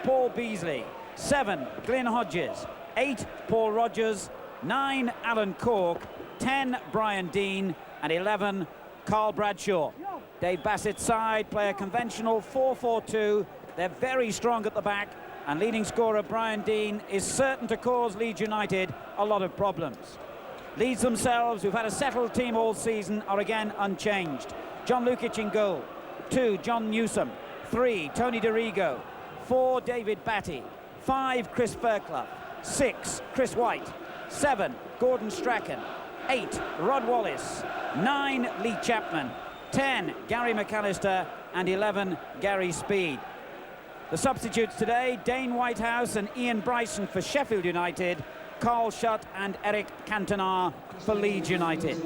Paul Beasley. 7, Glyn Hodges. 8, Paul Rogers. 9, Alan Cork. 10, Brian Dean. And 11, Carl Bradshaw. Dave Bassett's side play a conventional 4-4-2. They're very strong at the back, and leading scorer Brian Dean is certain to cause Leeds United a lot of problems. Leeds themselves, who've had a settled team all season, are again unchanged. John Lukic in goal. 2, John Newsom. 3, Tony DeRigo. 4, David Batty. 5, Chris Fairclough. 6, Chris White. 7, Gordon Strachan. 8, Rod Wallace. 9, Lee Chapman. 10, Gary McAllister. And 11, Gary Speed. The substitutes today, Dane Whitehouse and Ian Bryson for Sheffield United, Carl Shutt and Eric Cantona for Leeds United.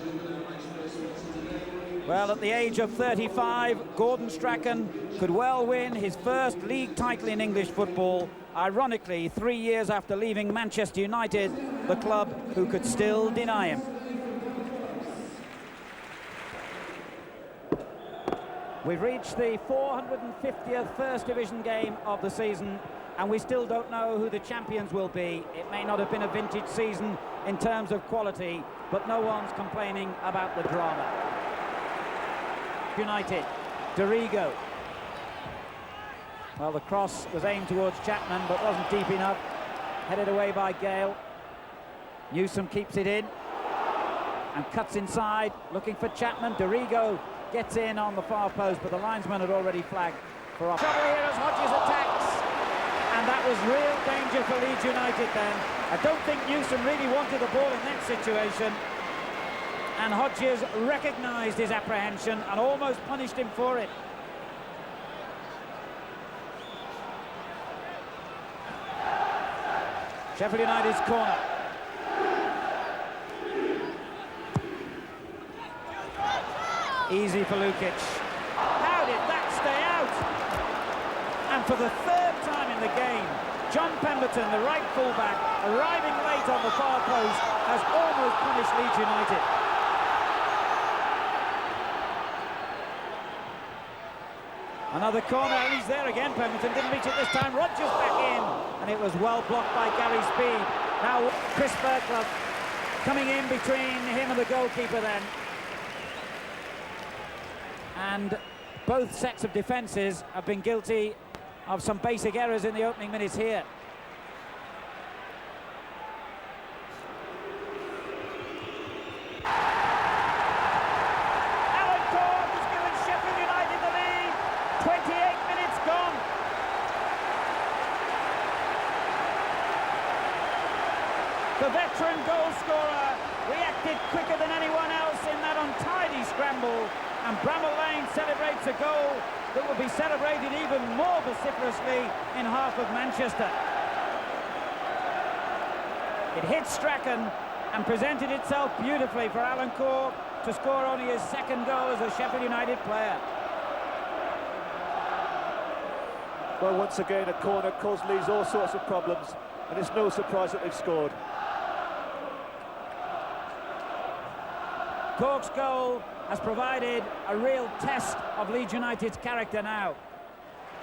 Well, at the age of 35, Gordon Strachan could well win his first league title in English football, ironically 3 years after leaving Manchester United, the club who could still deny him. We've reached the 450th First Division game of the season, and we still don't know who the champions will be. It may not have been a vintage season in terms of quality, but no one's complaining about the drama. United, DeRigo. Well, the cross was aimed towards Chapman, but wasn't deep enough. Headed away by Gale. Newsom keeps it in and cuts inside, looking for Chapman. DeRigo gets in on the far post, but the linesman had already flagged for off. Trouble here as Hodges attacks, and that was real danger for Leeds United then. I don't think Newsom really wanted the ball in that situation, and Hodges recognised his apprehension and almost punished him for it. Sheffield United's corner. Easy for Lukic. How did that stay out? And for the third time in the game, John Pemberton, the right fullback, arriving late on the far post, has almost punished Leeds United. Another corner, and he's there again. Pemberton didn't reach it this time. Rogers back in, and it was well blocked by Gary Speed. Now Chris Fairclough coming in between him and the goalkeeper then. And both sets of defences have been guilty of some basic errors in the opening minutes here. Alan Cork has given Sheffield United the lead. 28 minutes gone. The veteran goal scorer reacted quicker than anyone else in that untidy scramble. And Bramhall Lane celebrates a goal that will be celebrated even more vociferously in half of Manchester. It hit Strachan and presented itself beautifully for Alan Cork to score only his second goal as a Sheffield United player. Well, once again, a corner caused Leeds all sorts of problems, and it's no surprise that they've scored. Cork's goal has provided a real test of Leeds United's character now.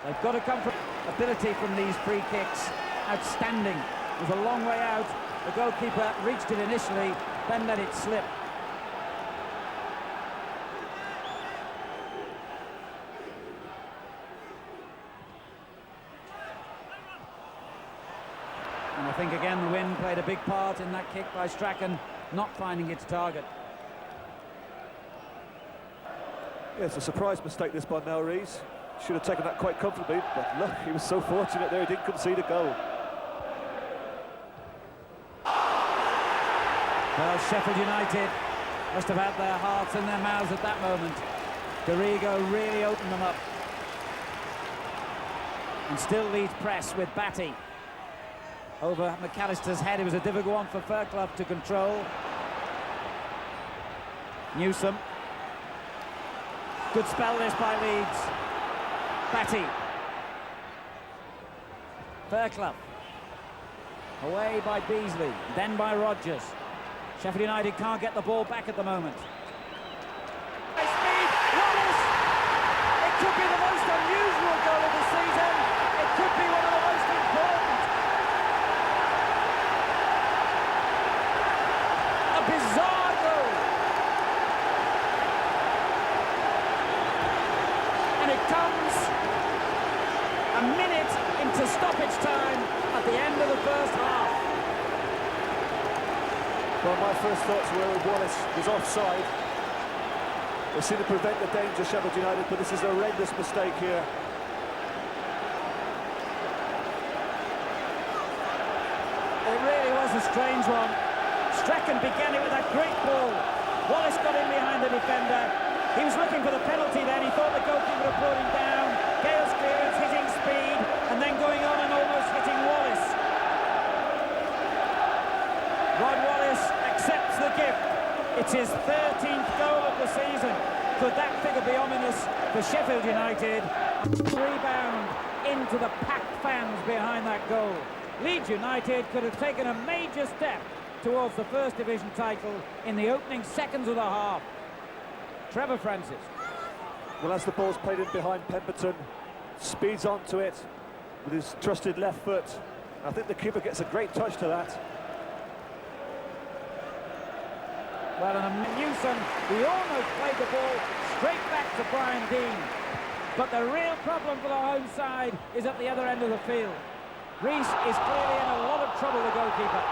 They've got to come from ability from these free kicks. Outstanding. It was a long way out. The goalkeeper reached it initially, then let it slip. And I think again the wind played a big part in that kick by Strachan, not finding its target. Yeah, it's a surprise mistake this by Melrose. Should have taken that quite comfortably, but look, he was so fortunate there, he didn't concede a goal. Well, Sheffield United must have had their hearts in their mouths at that moment. DeRigo really opened them up. And still leads press with Batty. Over McAllister's head, it was a difficult one for Fairclough to control. Newsom. Good spell this by Leeds. Batty. Fairclough. Away by Beasley, then by Rogers. Sheffield United can't get the ball back at the moment. Speed, Wallace! It could be the most unusual goal of the season. It could be one of the most stoppage time at the end of the first half. Well, my first thoughts were Wallace was offside. They seem to prevent the danger, Sheffield United, but this is a horrendous mistake here. It really was a strange one. Strachan began it with that great ball. Wallace got in behind the defender. He was looking for the penalty then. He thought the goalkeeper had brought him down. Gale's clearance, hitting speed, and then going on and almost hitting Wallace. Rod Wallace accepts the gift. It's his 13th goal of the season. Could that figure be ominous for Sheffield United? Rebound into the packed fans behind that goal. Leeds United could have taken a major step towards the First Division title in the opening seconds of the half. Trevor Francis. Well, as the ball's played in behind Pemberton, speeds onto it with his trusted left foot. I think the keeper gets a great touch to that. Well, and Newsom, he almost played the ball straight back to Brian Deane. But the real problem for the home side is at the other end of the field. Rees is clearly in a lot of trouble, the goalkeeper.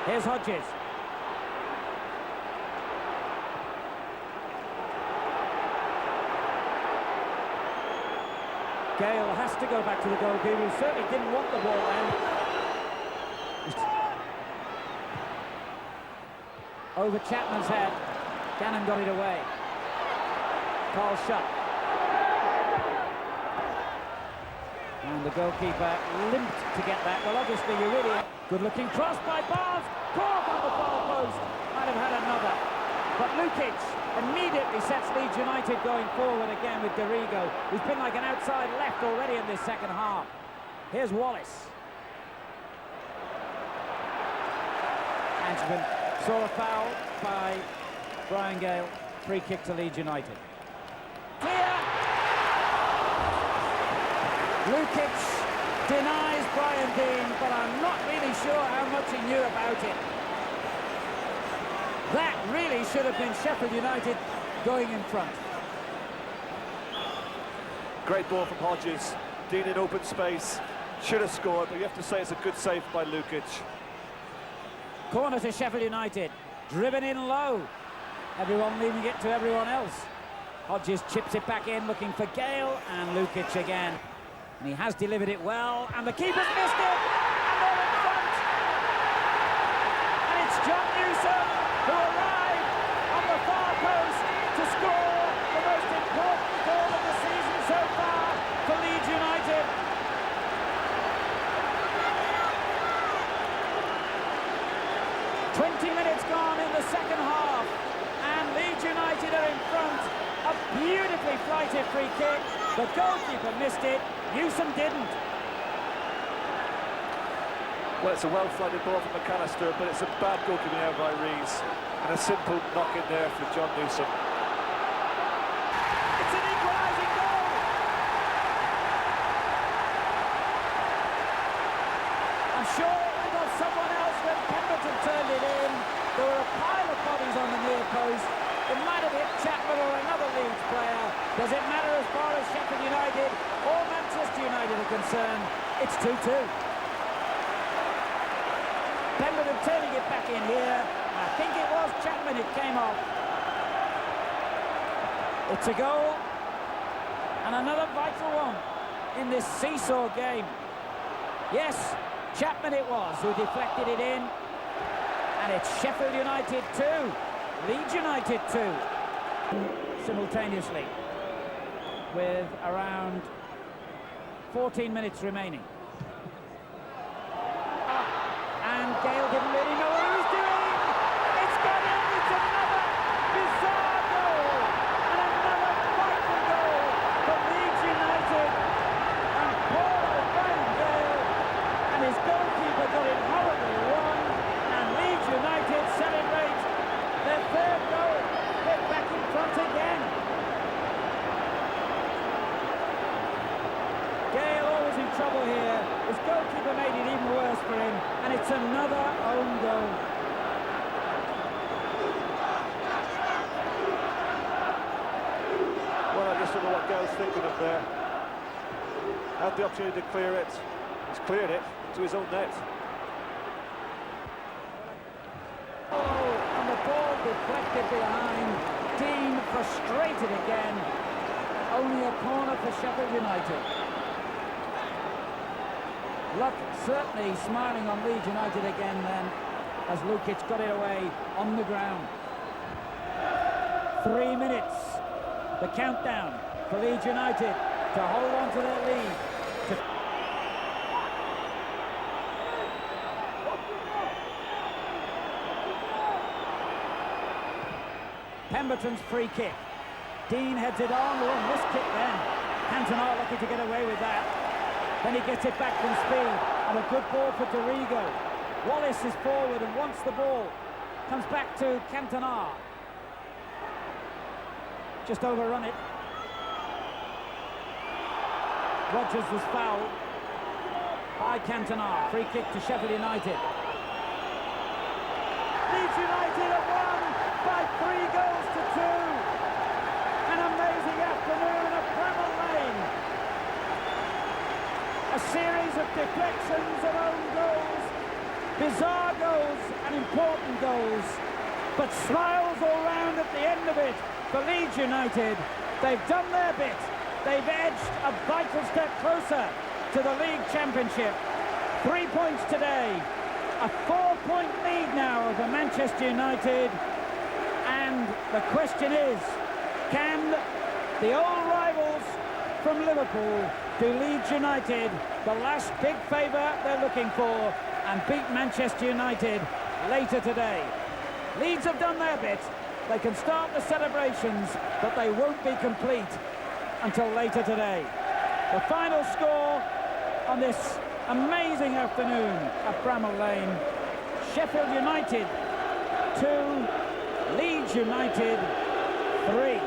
Here's Hodges. Gale has to go back to the goalkeeper, who certainly didn't want the ball then. Over Chapman's head. Gannon got it away. Carl Shutt. And the goalkeeper limped to get that. Well, obviously, you really... Good-looking cross by Barnes. Cork on the far post. Might have had another. But Lukic immediately sets Leeds United going forward again with Dorigo, who's been like an outside left already in this second half. Here's Wallace. Anchman saw a foul by Brian Gale. Free kick to Leeds United. Here! Lukic denies Brian Deane, but I'm not really sure how much he knew about it. That really should have been Sheffield United going in front. Great ball from Hodges. Deane in open space. Should have scored, but you have to say it's a good save by Lukic. Corner to Sheffield United. Driven in low. Everyone leaving it to everyone else. Hodges chips it back in, looking for Gale, and Lukic again. And he has delivered it well, and the keeper's missed it! And they're in front! And it's John Newsom who arrived on the far post to score the most important goal of the season so far for Leeds United. Minutes gone in the second half, and Leeds United are in front. A beautifully flighted free kick. The goalkeeper missed it. Newsom didn't. Well, it's a well-flighted ball from McAllister, but it's a bad goalkeeping out by Rees, and a simple knock in there for John Newsom. It's an equalising goal. I'm sure we got someone else when Pemberton turned it in. There were a pile of bodies on the near post. It might have hit Chapman or another Leeds player. Does it matter as far as Sheffield United or Manchester United are concerned? It's 2-2. Pemberton turning it back in here. I think it was Chapman it came off. It's a goal. And another vital one in this seesaw game. Yes, Chapman it was who deflected it in. And it's Sheffield United 2, Leeds United 2. Simultaneously, with around 14 minutes remaining. And Gale didn't really know what he was doing. It's gone in, it's another bizarre goal. And another vital goal for Leeds United. And poor old Brian Gale and his goalkeeper got it horribly wrong. Leeds United celebrate their third goal. They're back in front again. Gale always in trouble here. His goalkeeper made it even worse for him, and it's another own goal. Well, I just don't know what Gale's thinking of there. Had the opportunity to clear it. He's cleared it to his own net. Oh, and the ball deflected behind. Dean frustrated again. Only a corner for Sheffield United. Luck certainly smiling on Leeds United again then, as Lukic got it away on the ground. 3 minutes, the countdown for Leeds United to hold on to their lead. Pemberton's free kick. Dean heads it on. Oh, missed kick then. Cantona lucky to get away with that. Then he gets it back from speed. And a good ball for Dorigo. Wallace is forward and wants the ball. Comes back to Cantona. Just overrun it. Rodgers was fouled by Cantona. Free kick to Sheffield United. Leeds United have won by 3 goals to 2. An amazing afternoon at Bramhall Lane. A series of deflections and own goals, bizarre goals and important goals, but smiles all round at the end of it for Leeds United. They've done their bit. They've edged a vital step closer to the league championship. 3 points today. A 4-point lead now over Manchester United. And the question is, can the old rivals from Liverpool do Leeds United the last big favour they're looking for and beat Manchester United later today? Leeds have done their bit. They can start the celebrations, but they won't be complete until later today. The final score on this amazing afternoon at Bramhall Lane: Sheffield United 2, Leeds United 3.